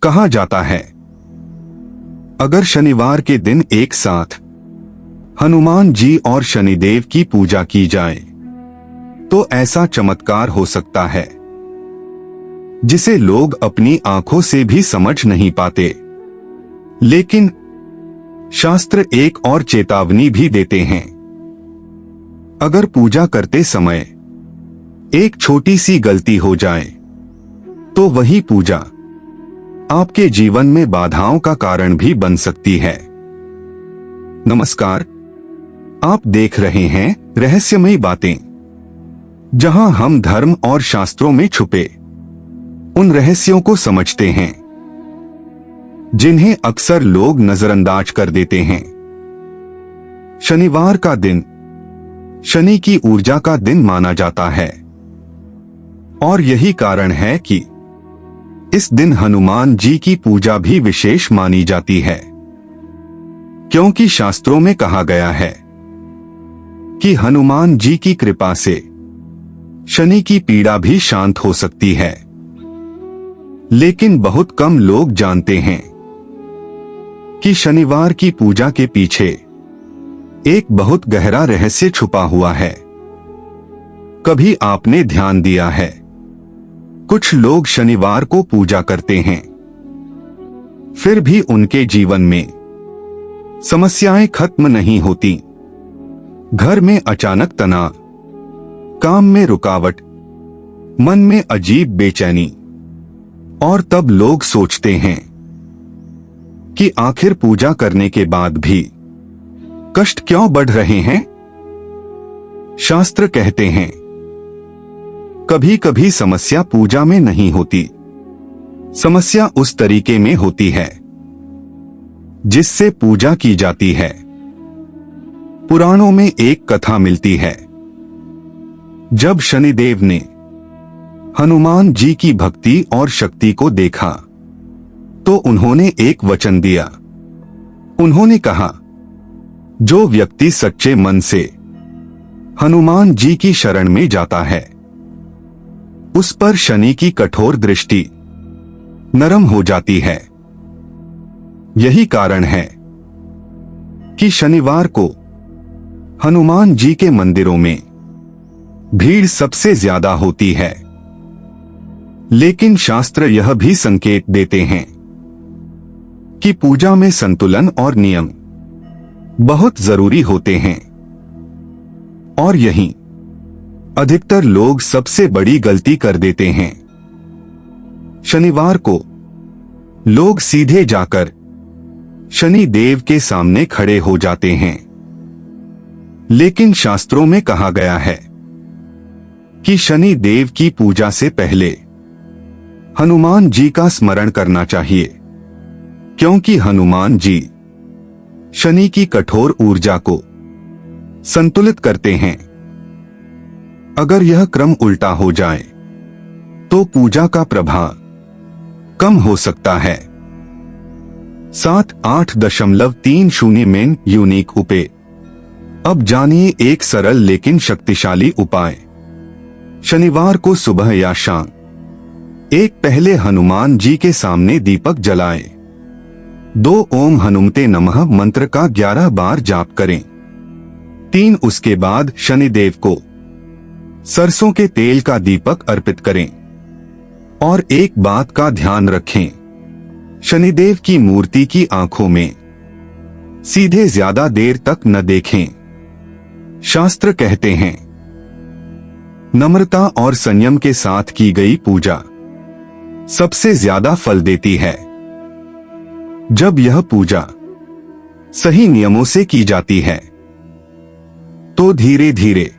कहा जाता है अगर शनिवार के दिन एक साथ हनुमान जी और शनिदेव की पूजा की जाए तो ऐसा चमत्कार हो सकता है जिसे लोग अपनी आंखों से भी समझ नहीं पाते। लेकिन शास्त्र एक और चेतावनी भी देते हैं। अगर पूजा करते समय एक छोटी सी गलती हो जाए तो वही पूजा आपके जीवन में बाधाओं का कारण भी बन सकती है। नमस्कार, आप देख रहे हैं रहस्यमयी बातें, जहां हम धर्म और शास्त्रों में छुपे उन रहस्यों को समझते हैं जिन्हें अक्सर लोग नजरअंदाज कर देते हैं। शनिवार का दिन शनि की ऊर्जा का दिन माना जाता है और यही कारण है कि इस दिन हनुमान जी की पूजा भी विशेष मानी जाती है, क्योंकि शास्त्रों में कहा गया है कि हनुमान जी की कृपा से शनि की पीड़ा भी शांत हो सकती है। लेकिन बहुत कम लोग जानते हैं कि शनिवार की पूजा के पीछे एक बहुत गहरा रहस्य छुपा हुआ है। कभी आपने ध्यान दिया है, कुछ लोग शनिवार को पूजा करते हैं, फिर भी उनके जीवन में समस्याएं खत्म नहीं होती। घर में अचानक तनाव, काम में रुकावट, मन में अजीब बेचैनी, और तब लोग सोचते हैं कि आखिर पूजा करने के बाद भी कष्ट क्यों बढ़ रहे हैं। शास्त्र कहते हैं कभी कभी समस्या पूजा में नहीं होती, समस्या उस तरीके में होती है जिससे पूजा की जाती है। पुराणों में एक कथा मिलती है, जब शनिदेव ने हनुमान जी की भक्ति और शक्ति को देखा तो उन्होंने एक वचन दिया। उन्होंने कहा, जो व्यक्ति सच्चे मन से हनुमान जी की शरण में जाता है उस पर शनि की कठोर दृष्टि नरम हो जाती है। यही कारण है कि शनिवार को हनुमान जी के मंदिरों में भीड़ सबसे ज्यादा होती है। लेकिन शास्त्र यह भी संकेत देते हैं कि पूजा में संतुलन और नियम बहुत जरूरी होते हैं। और यही अधिकतर लोग सबसे बड़ी गलती कर देते हैं। शनिवार को लोग सीधे जाकर शनि देव के सामने खड़े हो जाते हैं। लेकिन शास्त्रों में कहा गया है कि शनि देव की पूजा से पहले हनुमान जी का स्मरण करना चाहिए, क्योंकि हनुमान जी शनि की कठोर ऊर्जा को संतुलित करते हैं। अगर यह क्रम उल्टा हो जाए तो पूजा का प्रभाव कम हो सकता है। 78.30 में यूनिक उपाय। अब जानिए एक सरल लेकिन शक्तिशाली उपाय। शनिवार को सुबह या शाम एक पहले हनुमान जी के सामने दीपक जलाएं। 2 ओम हनुमते नमः मंत्र का 11 बार जाप करें। 3 उसके बाद शनिदेव को सरसों के तेल का दीपक अर्पित करें। और एक बात का ध्यान रखें, शनिदेव की मूर्ति की आंखों में सीधे ज्यादा देर तक न देखें। शास्त्र कहते हैं नम्रता और संयम के साथ की गई पूजा सबसे ज्यादा फल देती है। जब यह पूजा सही नियमों से की जाती है तो धीरे धीरे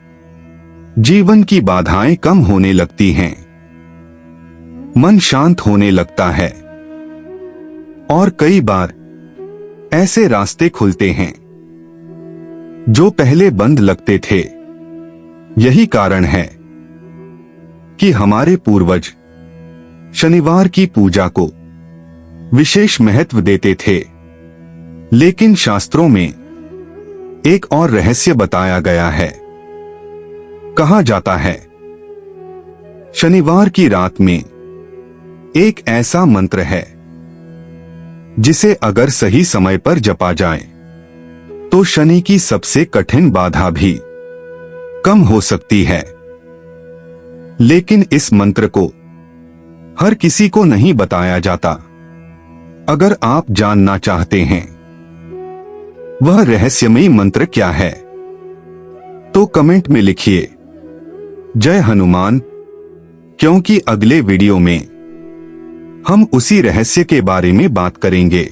जीवन की बाधाएं कम होने लगती हैं, मन शांत होने लगता है और कई बार ऐसे रास्ते खुलते हैं जो पहले बंद लगते थे। यही कारण है कि हमारे पूर्वज शनिवार की पूजा को विशेष महत्व देते थे। लेकिन शास्त्रों में एक और रहस्य बताया गया है। कहा जाता है शनिवार की रात में एक ऐसा मंत्र है जिसे अगर सही समय पर जपा जाए तो शनि की सबसे कठिन बाधा भी कम हो सकती है। लेकिन इस मंत्र को हर किसी को नहीं बताया जाता। अगर आप जानना चाहते हैं वह रहस्यमयी मंत्र क्या है तो कमेंट में लिखिए जय हनुमान, क्योंकि अगले वीडियो में हम उसी रहस्य के बारे में बात करेंगे।